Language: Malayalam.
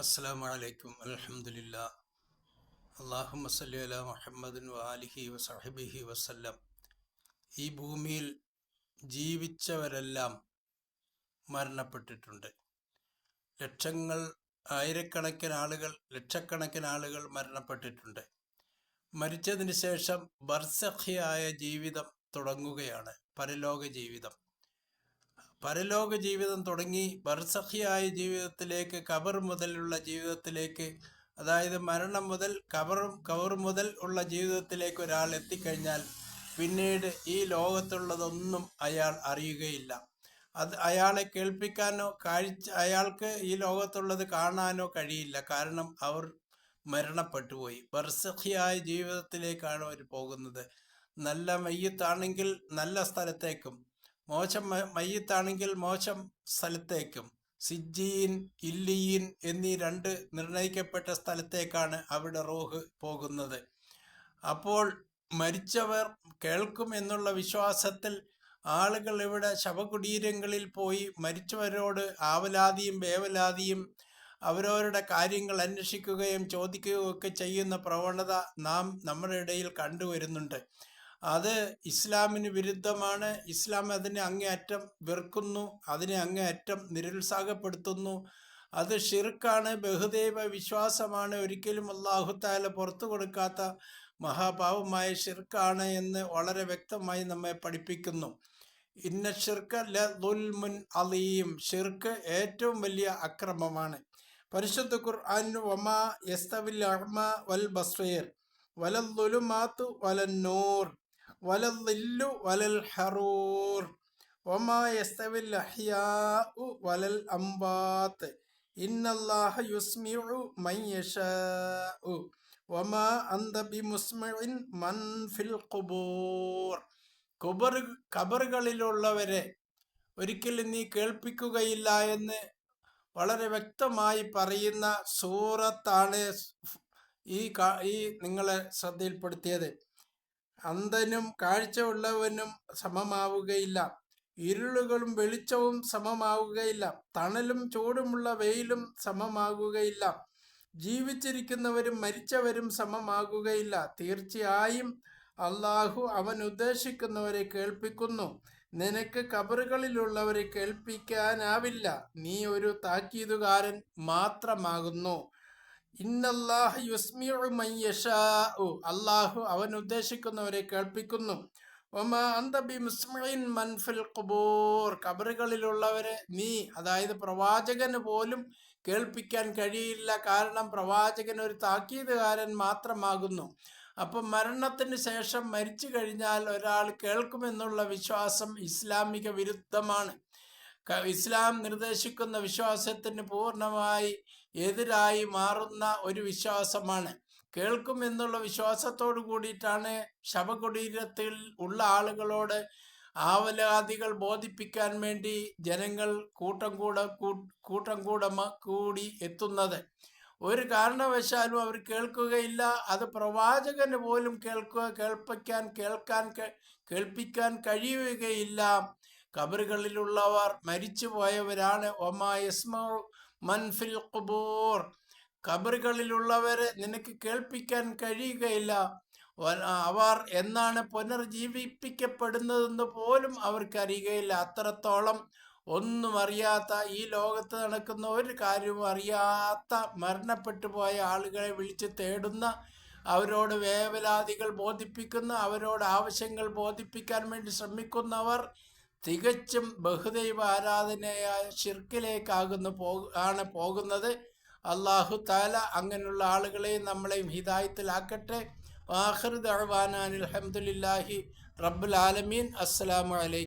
അസ്സലാമു അലൈക്കും അൽഹംദുലില്ലാ അല്ലാഹുമ്മ സല്ലി അലാ മുഹമ്മദിൻ വആലിഹി വസഹ്ബിഹി വസല്ലം. ഈ ഭൂമിയിൽ ജീവിച്ചവരെല്ലാം മരണപ്പെട്ടിട്ടുണ്ട്. ലക്ഷക്കണക്കിന് ആളുകൾ മരണപ്പെട്ടിട്ടുണ്ട്. മരിച്ചതിന് ശേഷം ബർസഖിയായ ജീവിതം തുടങ്ങുകയാണ്, പരലോക ജീവിതം. പരലോക ജീവിതം തുടങ്ങി ബർസഖിയായ ജീവിതത്തിലേക്ക്, ഖബർ മുതലുള്ള ജീവിതത്തിലേക്ക്, അതായത് മരണം മുതൽ ഖബർ മുതൽ ഉള്ള ജീവിതത്തിലേക്ക് ഒരാൾ എത്തിക്കഴിഞ്ഞാൽ പിന്നീട് ഈ ലോകത്തുള്ളതൊന്നും അയാൾ അറിയുകയില്ല. അത് അയാളെ കേൾപ്പിക്കാനോ അയാൾക്ക് ഈ ലോകത്തുള്ളത് കാണാനോ കഴിയില്ല. കാരണം അവർ മരണപ്പെട്ടുപോയി. ബർസഖിയായ ജീവിതത്തിലേക്കാണ് അവർ പോകുന്നത്. നല്ല മയ്യത്താണെങ്കിൽ നല്ല സ്ഥലത്തേക്കും, മോശം മയ്യത്താണെങ്കിൽ മോശം സ്ഥലത്തേക്കും, സിജ്ജീൻ, ഇല്ലിയീൻ എന്നീ രണ്ട് നിർണയിക്കപ്പെട്ട സ്ഥലത്തേക്കാണ് അവിടെ റൂഹ് പോകുന്നത്. അപ്പോൾ മരിച്ചവർ കേൾക്കും എന്നുള്ള വിശ്വാസത്തിൽ ആളുകൾ ഇവിടെ ശവകുടീരങ്ങളിൽ പോയി മരിച്ചവരോട് ആവലാതിയും വേവലാതിയും അവരവരുടെ കാര്യങ്ങൾ അന്വേഷിക്കുകയും ചോദിക്കുകയും ഒക്കെ ചെയ്യുന്ന പ്രവണത നമ്മുടെ ഇടയിൽ കണ്ടുവരുന്നുണ്ട്. അത് ഇസ്ലാമിന് വിരുദ്ധമാണ്. ഇസ്ലാം അതിനെ അങ്ങേയറ്റം വെറുക്കുന്നു, അതിനെ അങ്ങേയറ്റം നിരുത്സാഹപ്പെടുത്തുന്നു. അത് ഷിർക്കാണ്, ബഹുദൈവ വിശ്വാസമാണ്, ഒരിക്കലും അല്ലാഹു തആല പുറത്തു കൊടുക്കാത്ത മഹാപാവമായ ഷിർക്കാണ് എന്ന് വളരെ വ്യക്തമായി നമ്മെ പഠിപ്പിക്കുന്നു. ഇന്ന ഷിർക ലദുൽമുൻ അലീം, ഷിർക്ക് ഏറ്റവും വലിയ അക്രമമാണ്. പരിശുദ്ധ ഖുർആൻ വമാ യസ്തവിൽ അഅ്മ വൽ ബസ്വീർ വലദ്ദുലുമാതു വലന്നൂർ വലദ്ദില്ലു വലൽ ഹറൂർ വമാ യസ്തവിൽ അഹ്യാഉ വലൽ അംവാത്ത് ഇന്നല്ലാഹ യുസ്മിഉ മൻ യശാഉ വമാ അന്ത ബിമുസ്മിഇൻ മൻ ഫിൽ ഖുബൂർ. ഖബറുകളിലുള്ളവരെ ഒരിക്കലും നീ കേൾപ്പിക്കുകയില്ല എന്ന് വളരെ വ്യക്തമായി പറയുന്ന സൂറത്താണ് ഈ നിങ്ങളെ ശ്രദ്ധയിൽപ്പെടുത്തിയത്. അന്ധനും കാഴ്ച ഉള്ളവനും സമമാവുകയില്ല, ഇരുളുകളും വെളിച്ചവും സമമാവുകയില്ല, തണലും ചൂടുമുള്ള വെയിലും സമമാകുകയില്ല, ജീവിച്ചിരിക്കുന്നവരും മരിച്ചവരും സമമാകുകയില്ല. തീർച്ചയായും അള്ളാഹു അവൻ ഉദ്ദേശിക്കുന്നവരെ കേൾപ്പിക്കുന്നു. നിനക്ക് ഖബറുകളിലുള്ളവരെ കേൾപ്പിക്കാനാവില്ല, നീ ഒരു താക്കീതുകാരൻ മാത്രമാകുന്നു. ഇന്നല്ലാഹ യുസ്മിഉ മൻ യശാഉ, അല്ലാഹു അവൻ ഉദ്ദേശിക്കുന്നവരെ കേൾപ്പിക്കുന്നു. വമാ അന്ത ബിമുസ്മിഇൻ മൻ ഫിൽ ഖുബൂർ, ഖബറുകളിലുള്ളവരെ നീ, അതായത് പ്രവാചകന് പോലും കേൾപ്പിക്കാൻ കഴിയില്ല. കാരണം പ്രവാചകൻ ഒരു താക്കീതുകാരൻ മാത്രമാകുന്നു. അപ്പം മരണത്തിന് ശേഷം മരിച്ചു കഴിഞ്ഞാൽ ഒരാൾ കേൾക്കുമെന്നുള്ള വിശ്വാസം ഇസ്ലാമിക വിരുദ്ധമാണ്. ഇസ്ലാം നിർദ്ദേശിക്കുന്ന വിശ്വാസത്തിന് പൂർണ്ണമായി എതിരായി മാറുന്ന ഒരു വിശ്വാസമാണ്. കേൾക്കും എന്നുള്ള വിശ്വാസത്തോടു കൂടിയിട്ടാണ് ശവകുടീരത്തിൽ ഉള്ള ആളുകളോട് ആവലാതികൾ ബോധിപ്പിക്കാൻ വേണ്ടി ജനങ്ങൾ കൂട്ടം കൂടി എത്തുന്നത്. ഒരു കാരണവശാലും അവർ കേൾക്കുകയില്ല. അത് പ്രവാചകന് പോലും കേൾപ്പിക്കാൻ കഴിയുകയില്ല. ഖബറുകളിലുള്ളവർ മരിച്ചുപോയവരാണ്. വമാ യസ്മഉ മൻ ഫിൽ ഖുബൂർ, ഖബറുകളിലുള്ളവരെ നിനക്ക് കേൾപ്പിക്കാൻ കഴിയുകയില്ല. അവർ എന്നാണ് പുനർജീവിപ്പിക്കപ്പെടുന്നതെന്ന് പോലും അവർക്കറിയുകയില്ല. അത്രത്തോളം ഒന്നും അറിയാത്ത, ഈ ലോകത്ത് നടക്കുന്ന ഒരു കാര്യവും അറിയാത്ത മരണപ്പെട്ടു പോയ ആളുകളെ വിളിച്ച് തേടുന്ന, അവരോട് വേവലാതികൾ ബോധിപ്പിക്കുന്ന, അവരോട് ആവശ്യങ്ങൾ ബോധിപ്പിക്കാൻ വേണ്ടി ശ്രമിക്കുന്നവർ തികച്ചും ബഹുദൈവ ആരാധനയായ ഷിർക്കിലേക്കാണ് പോകുന്നത്. അല്ലാഹു തആല അങ്ങനെയുള്ള ആളുകളെയും നമ്മളെയും ഹിദായത്തിലാക്കട്ടെ. ആഖിറു ദഅ്വാനാ അൽഹംദുലില്ലാഹി റബ്ബിൽ ആലമീൻ. അസ്സലാമു അലൈക്കും.